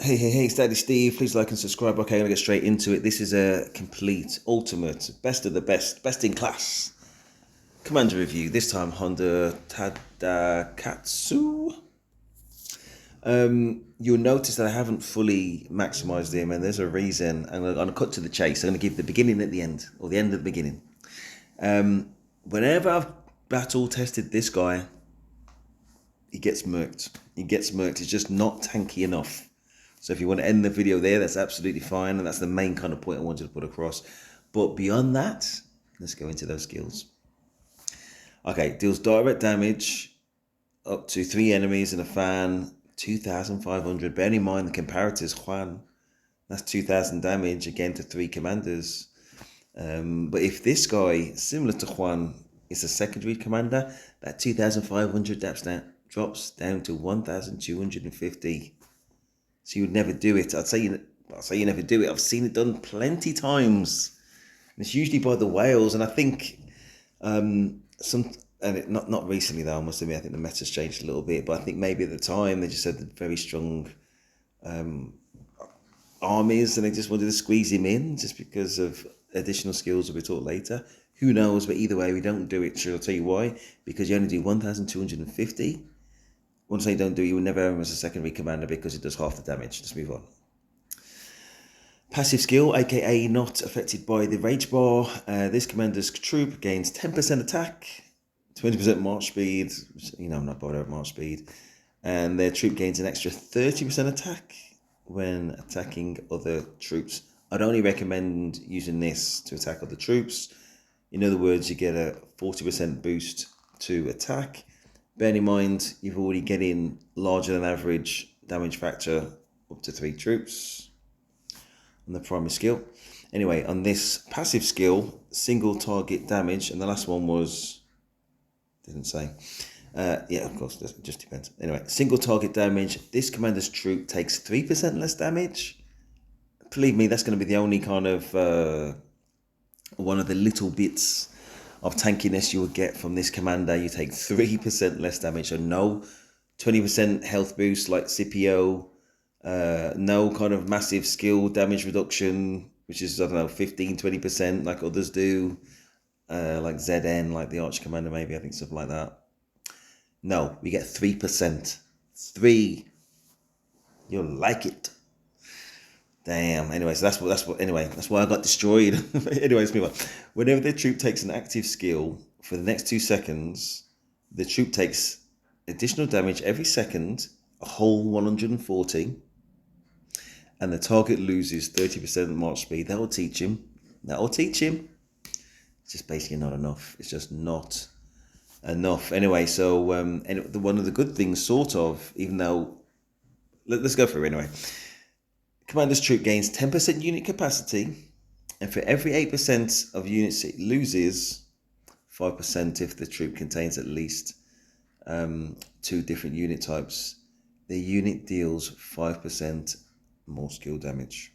Hey, it's Daddy Steve. Please like and subscribe. Okay, I'm gonna get straight into it. This is a complete, ultimate, best of the best, best in class Commander review. This time Honda Tadakatsu. You'll notice that I haven't fully maximized him, and there's a reason. And I'm gonna cut to the chase. I'm gonna give the beginning at the end, or the end at the beginning. Whenever I've battle tested this guy, he gets murked. He's just not tanky enough. So if you want to end the video there, that's absolutely fine. And that's the main kind of point I wanted to put across. But beyond that, let's go into those skills. Okay, deals direct damage up to 3 enemies and a fan, 2,500. Bear in mind the comparator is Juan. That's 2,000 damage again to 3 commanders. But if this guy, similar to Juan, is a secondary commander, that 2,500 drops down to 1,250. So you would never do it. I'll say you never do it. I've seen it done plenty times. And it's usually by the whales. And I think not recently though, I must admit, I think the meta's changed a little bit. But I think maybe at the time they just had very strong armies and they just wanted to squeeze him in just because of additional skills that we taught later. Who knows? But either way, we don't do it. So I'll tell you why. Because you only do 1,250. Once they don't do it, you will never have him as a secondary commander because it does half the damage. Let's move on. Passive skill, aka not affected by the rage bar. This commander's troop gains 10% attack, 20% march speed. You know I'm not bothered about march speed. And their troop gains an extra 30% attack when attacking other troops. I'd only recommend using this to attack other troops. In other words, you get a 40% boost to attack. Bearing in mind, you've already getting larger than average damage factor up to 3 troops on the primary skill. Anyway, on this passive skill, single target damage, and the last one was, didn't say. Yeah, of course, it just depends. Anyway, single target damage, this commander's troop takes 3% less damage. Believe me, that's going to be the only kind of, one of the little bits of tankiness you will get from this commander. You take 3% less damage, so no 20% health boost like Scipio, no kind of massive skill damage reduction, which is, I don't know, 15-20% like others do, like ZN, like the Arch Commander maybe, I think, something like that. No, we get 3%. 3. You'll like it. Damn. Anyway, so that's why I got destroyed. Anyway, let's move on. Whenever the troop takes an active skill for the next 2 seconds, the troop takes additional damage every second, a whole 140, and the target loses 30% march speed. That will teach him. It's just basically not enough. It's just not enough. Anyway, so one of the good things, sort of, even though, let's go for it anyway. Commander's troop gains 10% unit capacity, and for every 8% of units it loses, 5% if the troop contains at least 2 different unit types, the unit deals 5% more skill damage.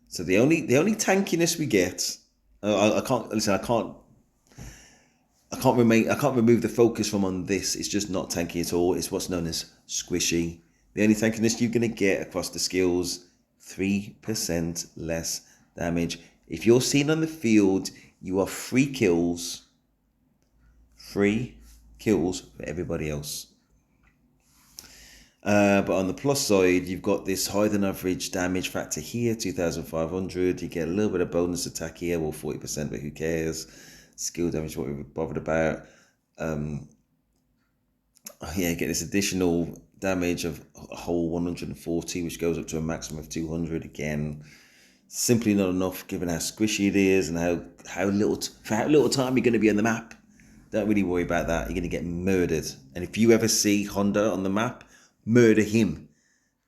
So the only tankiness we get, I can't remove the focus from on this. It's just not tanky at all. It's what's known as squishy. The only tankiness you're going to get across the skills, 3% less damage. If you're seen on the field, you are 3 kills. 3 kills for everybody else. But on the plus side, you've got this higher than average damage factor here, 2,500. You get a little bit of bonus attack here, well, 40%, but who cares? Skill damage, what we're bothered about. Yeah, you get this additional damage of a whole 140, which goes up to a maximum of 200. Again, simply not enough given how squishy it is and how little time you're going to be on the map. Don't really worry about that. You're going to get murdered. And if you ever see Honda on the map, murder him,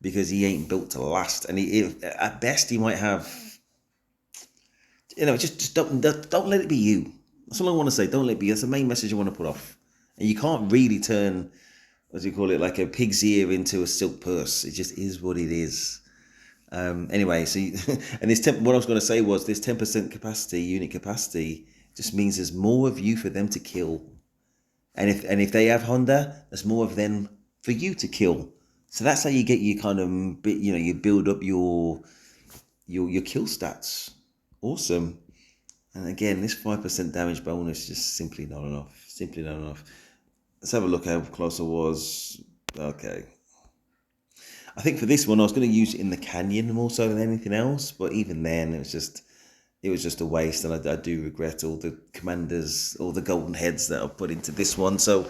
because he ain't built to last. And at best he might have, just don't let it be you. That's all I want to say. Don't let it be. That's the main message I want to put off. And you can't really turn, what do you call it, like a pig's ear into a silk purse. It just is what it is. Anyway, so and this what I was going to say was this 10% unit capacity just means there's more of you for them to kill. And if they have Honda, there's more of them for you to kill. So that's how you get your kind of, you build up your kill stats. Awesome. And again, this 5% damage bonus is just simply not enough. Simply not enough. Let's have a look how close I was. Okay. I think for this one, I was going to use it in the canyon more so than anything else. But even then, it was just a waste. And I do regret all the commanders, all the golden heads that I've put into this one. So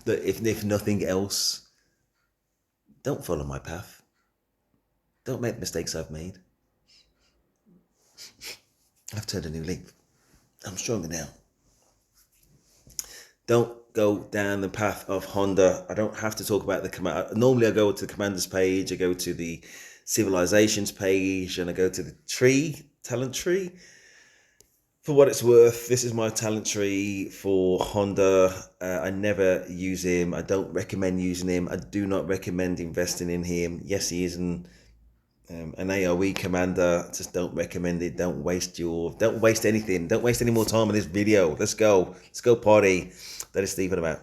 if nothing else, don't follow my path. Don't make the mistakes I've made. I've turned a new leaf. I'm stronger now. Don't go down the path of Honda. I don't have to talk about the command. Normally I go to the commanders page, I go to the civilizations page, and I go to the talent tree. For what it's worth, this is my talent tree for Honda. I never use him. I don't recommend using him. I do not recommend investing in him. Yes, he is an AoE commander. Just don't recommend it. Don't waste anything. Don't waste any more time on this video. Let's go party. That is Stephen about.